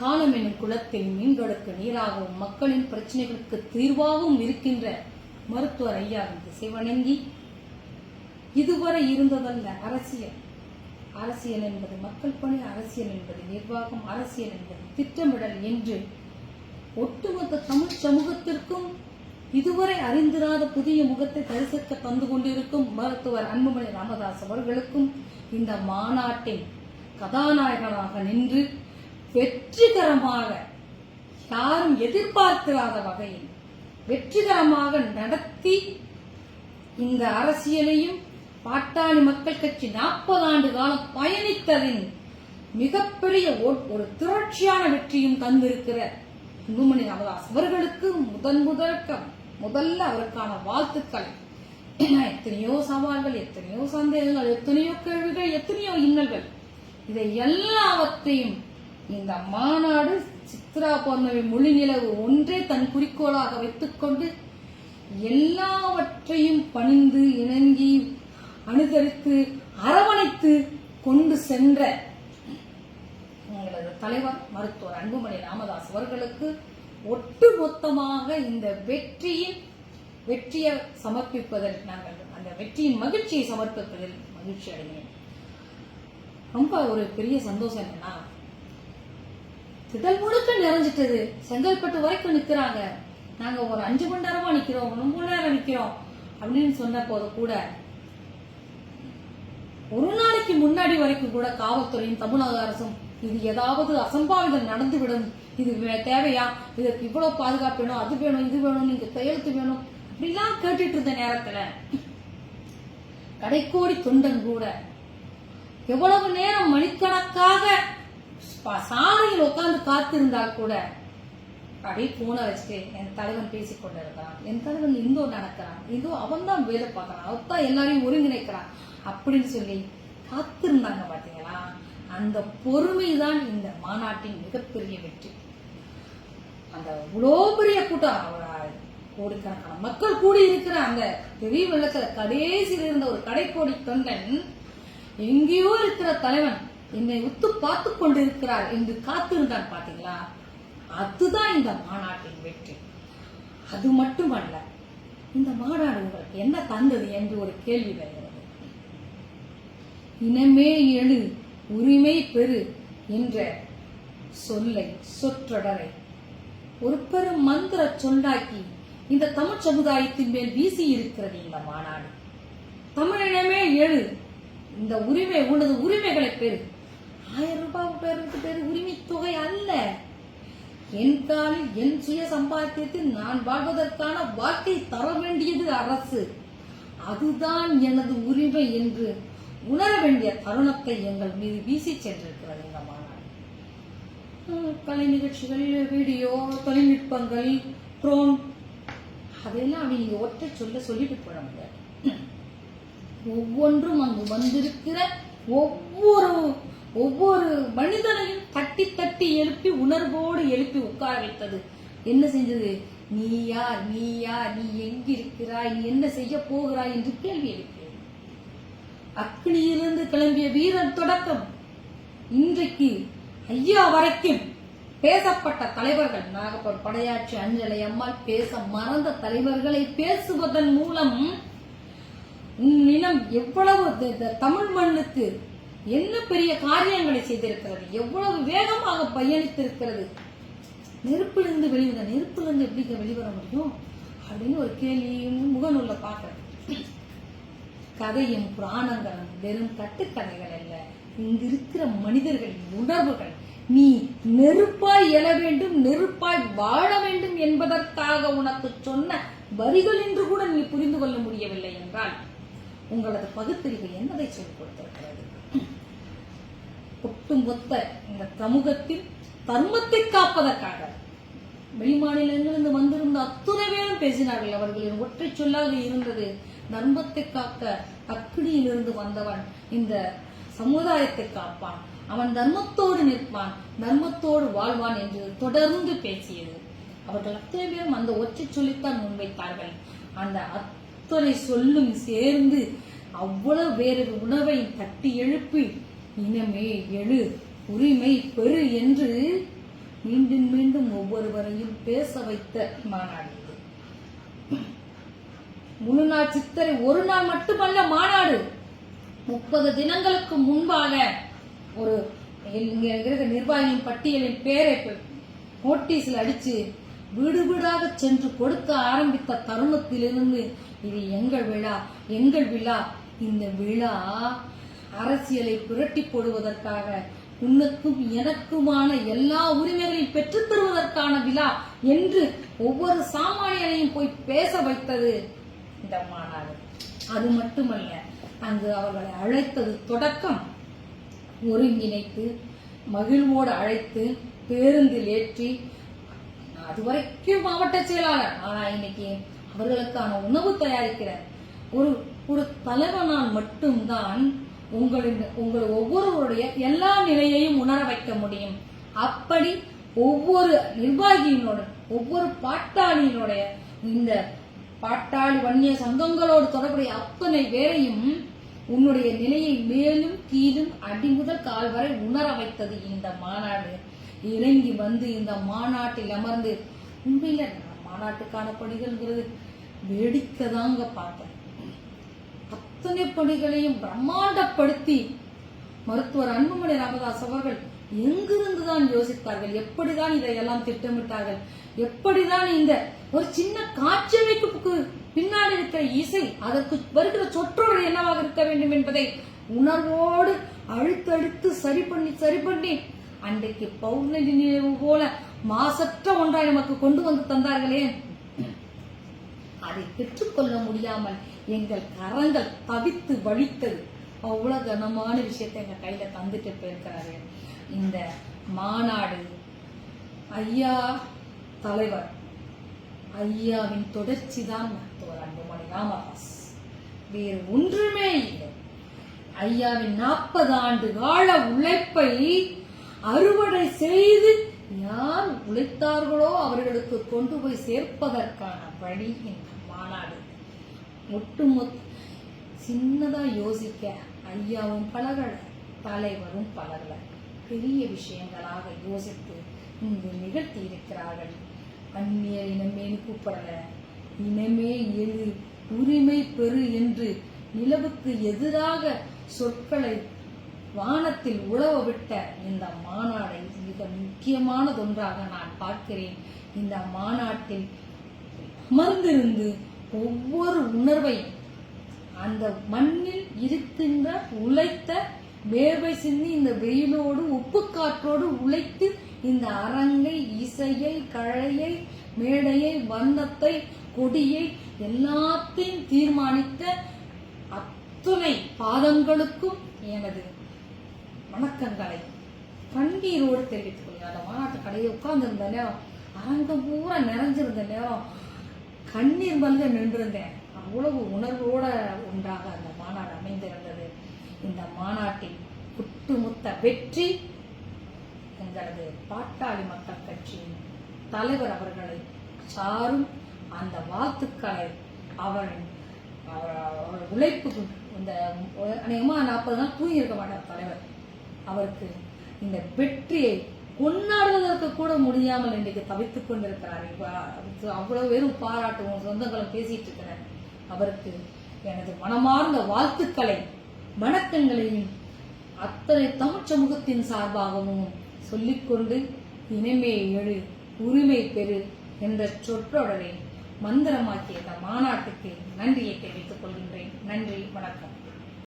காலம் என்னும் குளத்தில் மீன்களுக்கு நீராகவும் மக்களின் பிரச்சனைகளுக்கு தீர்வாகவும் இருக்கின்ற மருத்துவர் ஐயாவின் திசை வணங்கி, இதுவரை இருந்ததல்ல அரசியல். அரசியல் என்பது மக்கள் பணி, அரசியல் என்பது நிர்வாகம், அரசியல் என்பது திட்டமிடல் என்று ஒட்டுமொத்த தமிழ் சமூகத்திற்கும் இதுவரை அறிந்திராத புதிய முகத்தை தரிசிக்க தந்து கொண்டிருக்கும் மருத்துவர் அன்புமணி ராமதாஸ் அவர்களுக்கும் இந்த மாநாட்டின் கதாநாயகனாக நின்று வெற்றிகரமாக, யாரும் எதிர்பார்த்திராத வகையில் வெற்றிகரமாக நடத்தி இந்த அரசியலையும் பாட்டாளி மக்கள் கட்சி 40 ஆண்டு காலம் பயணித்ததின் மிகப்பெரிய ஒரு திரட்சியான வெற்றியும் தந்திருக்கிற அன்புமணி ராமதாஸ் அவர்களுக்கு முதல்ல அவருக்கான வாழ்த்துக்களை. எத்தனையோ சவால்கள், எத்தனையோ சந்தேகங்கள், எத்தனையோ கேள்விகள், எத்தனையோ இன்னல்கள், இதை எல்லாவற்றையும் இந்த மாநாடு சித்ரா பௌர்ணமி மொழி நிலவு ஒன்றே தன் குறிக்கோளாக வைத்துக் கொண்டு எல்லாவற்றையும் பணிந்து இணங்கி அனுசரித்து அரவணைத்து கொண்டு சென்ற எங்களது தலைவர் மருத்துவர் அன்புமணி ராமதாஸ் அவர்களுக்கு ஒட்டுமொத்தமாக இந்த வெற்றியை சமர்ப்பிப்பதில், நாங்கள் அந்த வெற்றியின் மகிழ்ச்சியை சமர்ப்பிப்பதில் மகிழ்ச்சி அடைகிறேன். ரொம்ப ஒரு பெரிய சந்தோஷம் என்னன்னா, திடல் முழுக்க நிறைஞ்சிட்டது. செங்கல்பட்டு வரைக்கும் நிக்கிறாங்க. நாங்க ஒரு 5 மணி நேரமா நிக்கிறோம், 3 மணி நேரம் நிக்கிறோம் அப்படின்னு சொன்ன போது கூட, ஒரு நாளைக்கு முன்னாடி வரைக்கும் கூட காவல்துறையும் தமிழக அரசும் இது ஏதாவது அசம்பாவிதம் நடந்துவிடும், இது தேவையா, இதுக்கு இவ்வளவு பாதுகாப்பு வேணும், அது வேணும், இது வேணும், நீங்க கையெழுத்து வேணும் அப்படிலாம் கேட்டுட்டு இருந்த நேரத்துல கடைக்கோடி தொண்டன் கூட எவ்வளவு நேரம் மணிக்கணக்காக சாலையில் உட்கார்ந்து காத்திருந்தால் கூட அப்படியே போன வச்சுட்டு என் தலைவன் பேசிக் கொண்டிருக்கிறான், என் தலைவன் இந்தோ நடக்கிறான், இதோ அவன் தான் வேலை பார்க்கறான், அவத்தான் எல்லாரையும் ஒருங்கிணைக்கிறான் அப்படின்னு சொல்லி காத்திருந்தாங்க. பாத்தீங்களா, அந்த பொறுமைதான் இந்த மாநாட்டின் மிகப்பெரிய வெற்றி. அந்த இவ்வளோ பெரிய கூட்டம், கோடிக்கணக்கான மக்கள் கூடி இருக்கிற அந்த பெரிய வெள்ளத்துல கடைசியில் இருந்த ஒரு கடைக்கோடி தொண்டன் எங்கேயோ இருக்கிற தலைவன் என்னை உத்து பார்த்து கொண்டிருக்கிறார் என்று காத்திருந்தான். பாத்தீங்களா, அதுதான் இந்த மாநாட்டின் வெற்றி. அது மட்டுமல்ல, இந்த மாநாடு உங்களுக்கு என்ன தந்தது என்று ஒரு கேள்வி வருகிறது. இனமே எழு, உரிமை பெறு என்ற சொல்லை, சொற்றொடரை ஒரு பெரும் மந்திர சொல்லாக்கி இந்த தமிழ் சமுதாயத்தின் மேல் வீசி இருக்கிறது இந்த மாநாடு. தமிழினமே எழு, இந்த உரிமை, உனது உரிமைகளை பெறு. 1000 ரூபாய் பேருக்கு உரிமை தொகை அல்ல, என் காலில் என் சுய சம்பாத்தியத்தில் நான் வாழ்வதற்கான வாழ்க்கை தர வேண்டியது அரசு, அதுதான் எனது உரிமை என்று உணர வேண்டிய தருணத்தை எங்கள் மீது வீசி சென்றிருக்கிறது இந்த மாநாடு. கலை நிகழ்ச்சிகள், வீடியோ தொழில்நுட்பங்கள், ட்ரோன், அதெல்லாம் அவங்க ஒற்றை சொல்லிட்டு போட முடியாது. ஒவ்வொன்றும் அங்கு வந்திருக்கிற ஒவ்வொரு மனிதனையும் தட்டி தட்டி எழுப்பி, உணர்வோடு எழுப்பி உட்கார வைத்தது. என்ன செஞ்சது? நீ யார், நீ யார், நீ எங்கிருக்கிறாய், நீ என்ன செய்ய போகிறாய் என்று கேள்வி எழுப்பியது. அக்னியிலிருந்து கிளம்பிய வீரன் தொடக்கம் இன்றைக்கு ஐயா வரைக்கும் பேசப்பட்ட தலைவர்கள், நாகப்பர் படையாட்சி, அஞ்சலை அம்மாள், பேச மறந்த தலைவர்களை பேசுவதன் மூலம் இனம் எவ்வளவு தமிழ் மண்ணுக்கு என்ன பெரிய காரியங்களை செய்திருக்கிறது, எவ்வளவு வேகமாக பயணித்திருக்கிறது. நெருப்பிலிருந்து வெளிவந்த நெருப்பிலிருந்து எப்படி வெளிவர முடியும் அப்படின்னு ஒரு கேள்வியும் முகநூல்ல பாக்குறேன். கதையும் புராணங்களும் வெறும் கட்டுக்கதைகள் அல்ல, இங்கு இருக்கிற மனிதர்களின் உணர்வுகள். நீ நெருப்பாய் எழ வேண்டும், நெருப்பாய் வாழ வேண்டும் என்பதற்காக உனக்கு சொன்ன வரிகள் என்று கூட நீ புரிந்து கொள்ள முடியவில்லை என்றால் உங்களது பகுத்தறிவு என்னதை சொல்லிக் கொடுத்திருக்கிறது? ஒட்டுமொத்த இந்த சமூகத்தில் தர்மத்தை காப்பதற்காக வெளிமாநிலங்களிலிருந்து வந்திருந்த அத்துணை பேரும் பேசினார்கள். அவர்களின் ஒற்றை சொல்லாக இருந்தது, தர்மத்தை காக்க அக்னியிலிருந்து வந்தவன் இந்த சமுதாயத்தை காப்பான், அவன் தர்மத்தோடு நிற்பான், தர்மத்தோடு வாழ்வான் என்று தொடர்ந்து பேசியது. அவர்கள் அத்தனை பேரும் அந்த ஒற்றை சொல்லித்தான் முன்வைத்தார்கள். அந்த அத்தனை சொல்லும் சேர்ந்து அவ்வளவு வேறு உணவை தட்டி எழுப்பி, இனமே எழு, உரிமை பெறு என்று மீண்டும் மீண்டும் ஒவ்வொருவரையும் பேச வைத்த மாநாடு இது. முழு நாள் சித்திரை ஒரு நாள் மட்டுமல்ல மாநாடு. 30 தினங்களுக்கு முன்பாக ஒரு நிர்வாகியின் பட்டியலின் பேரை நோட்டீஸில் அடிச்சு வீடு வீடாக சென்று கொடுக்க ஆரம்பித்த தருணத்திலிருந்து இது எங்கள் விழா, எங்கள் விழா. இந்த விழா அரசியலை புரட்டி போடுவதற்காக உனக்கும் எனக்குமான எல்லா உரிமைகளையும் பெற்றுத் தருவதற்கான விழா என்று ஒவ்வொரு சாமானியனையும் போய் பேச வைத்தது இந்த மாநாடு. அது மட்டுமல்ல, அங்கு அவர்களை அழைத்தது தொடக்கம் ஒருங்கிணைத்து மகிழ்வோடு அழைத்து பேருந்தில் ஏற்றி, அதுவரைக்கும் மாவட்ட செயலாளர், ஆனா இன்னைக்கு அவர்களுக்கான உணவு தயாரிக்கிற ஒரு தலைவனால் மட்டும்தான் உங்கள் ஒவ்வொருவருடைய எல்லா நிலையையும் உணர வைக்க முடியும். அப்படி ஒவ்வொரு நிர்வாகியினோட ஒவ்வொரு பாட்டாளியினுடைய இந்த பாட்டாளி வன்னிய சங்கங்களோடு தொடர்புடைய அத்தனை பேரையும் உன்னுடைய நிலையை மேலும் கீழும் அடி முதல் கால் வரை உணர வைத்தது இந்த மாநாடு. இறங்கி வந்து இந்த மாநாட்டில் அமர்ந்து உண்மையில மாநாட்டுக்கான பணிகள்ங்கிறது வேடிக்கை தாங்க பார்த்தேன். அத்தனை பணிகளையும் பிரம்மாண்டப்படுத்தி மருத்துவர் அன்புமணி ராமதாஸ் அவர்கள் எங்கிருந்துதான் யோசித்தார்கள், எப்படிதான் இதையெல்லாம் திட்டமிட்டார்கள், எப்படிதான் இந்த ஒரு சின்ன காட்சியமைப்புக்கு பின்னாடி இருக்கிற இசை, அதற்கு வருகிற சொற்றொடர் என்னவாக இருக்க வேண்டும் என்பதை உணர்வோடு அழுத்தடுத்து சரி பண்ணி அன்றைக்கு பௌர்ணமி நினைவு போல மாசற்ற ஒன்றாய் நமக்கு கொண்டு வந்து தந்தார்களே, அதை பெற்றுக்கொள்ள முடியாமல் எங்கள் கரங்கள் தவித்து வலித்தது. அவ்வளவு கனமான விஷயத்தை எங்க கையில தந்துட்டு போயிருக்கிறாரு. இந்த மாநாடு ஐயா தலைவர் ஐயாவின் தொடர்ச்சி தான் மருத்துவர் அன்புமணி ராமதாஸ், வேறு ஒன்றுமே இல்லை. ஐயாவின் 40 ஆண்டு கால உழைப்பை அறுவடை செய்து யார் உழைத்தார்களோ அவர்களுக்கு கொண்டு போய் சேர்ப்பதற்கான வழி இந்த மாநாடு. ஒட்டுமொத்த சின்னதா யோசிக்க ஐயாவும் பழகல, தலைவரும் பழகல, பெரிய விஷயங்களாக யோசித்து இங்கு நிகழ்த்தி இருக்கிறார்கள். அந்நிய இனமே கூப்பிடல, இனமே எழு, உரிமை பெறு என்று நிலவுக்கு எதிராக சொற்களை வானத்தில் உழவ விட்ட இந்த மாநாடை மிக முக்கியமானதொன்றாக நான் பார்க்கிறேன். இந்த மாநாட்டில் அமர்ந்திருந்து ஒவ்வொரு உணர்வையும் அந்த மண்ணில் இருக்கின்ற உழைத்த வேர்வை சிந்தி இந்த வெயிலோடு உப்பு காற்றோடு உழைத்து இந்த அரங்கை, இசையை, கழையை, மேடையை, வண்ணத்தை, கொடியை எல்லாத்தையும் தீர்மானித்த அத்துணை பாதங்களுக்கும் எனது வணக்கங்களை கண்ணீரோடு தெரிவித்துக் கொள்கிறேன். அந்த மாநாட்டு கடையை உட்கார்ந்திருந்த நேரம், அரங்கம் பூரா நிறைஞ்சிருந்த நேரம் கண்ணீர் மல்க நின்றிருந்தேன். அவ்வளவு உணர்வோட ஒன்றாக அந்த மாநாடு அமைந்திருந்தது. இந்த மாநாட்டின் ஒட்டுமொத்த வெற்றி எங்களது பாட்டாளி மக்கள் கட்சியின் தலைவர் அவர்களை சாரும் அந்த வாழ்த்துக்களை அவரின் உழைப்புக்கு இந்த அநேகமா 40 நாள் தூங்கி இருக்க மாட்டார் தலைவர். அவருக்கு இந்த வெற்றியை கொண்டாடுவதற்கு கூட முடியாமல் இன்றைக்கு தவித்துக் கொண்டிருக்கிறார். அவ்வளவு பேரும் பாராட்டுவோம், சொந்தங்களும் பேசிட்டு இருக்கிறார். அவருக்கு எனது மனமார்ந்த வாழ்த்துக்களை, வணக்கங்களையும் அத்தனை தமிழ் சமூகத்தின் சார்பாகவும் சொல்லிக்கொண்டு, இனிமே எழு, உரிமை பெறு என்ற சொற்றொடரை மந்திரமாக்கிய இந்த மாநாட்டுக்கு நன்றியை தெரிவித்துக் கொள்கின்றேன். நன்றி, வணக்கம்.